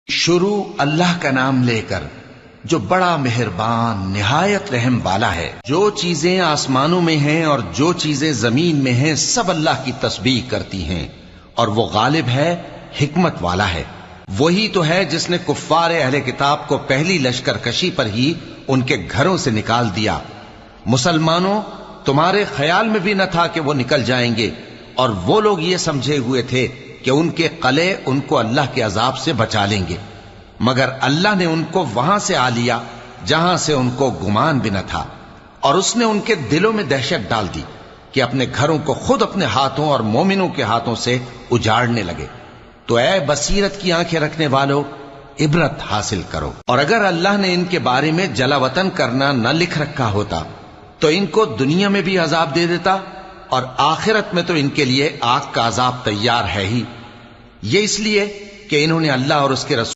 شروع اللہ کا نام لے کر جو بڑا مہربان نہایت رحم والا ہے۔ جو چیزیں آسمانوں میں ہیں اور جو چیزیں زمین میں ہیں سب اللہ کی تسبیح کرتی ہیں، اور وہ غالب ہے، حکمت والا ہے۔ وہی تو ہے جس نے کفار اہل کتاب کو پہلی لشکر کشی پر ہی ان کے گھروں سے نکال دیا۔ مسلمانوں، تمہارے خیال میں بھی نہ تھا کہ وہ نکل جائیں گے، اور وہ لوگ یہ سمجھے ہوئے تھے کہ ان کے قلعے ان کو اللہ کے عذاب سے بچا لیں گے، مگر اللہ نے ان کو وہاں سے آ لیا جہاں سے ان کو گمان بھی نہ تھا، اور اس نے ان کے دلوں میں دہشت ڈال دی کہ اپنے گھروں کو خود اپنے ہاتھوں اور مومنوں کے ہاتھوں سے اجاڑنے لگے۔ تو اے بصیرت کی آنکھیں رکھنے والو، عبرت حاصل کرو۔ اور اگر اللہ نے ان کے بارے میں جلا وطن کرنا نہ لکھ رکھا ہوتا تو ان کو دنیا میں بھی عذاب دے دیتا، اور آخرت میں تو ان کے لیے آگ کا عذاب تیار ہے ہی۔ یہ اس لیے کہ انہوں نے اللہ اور اس کے رسول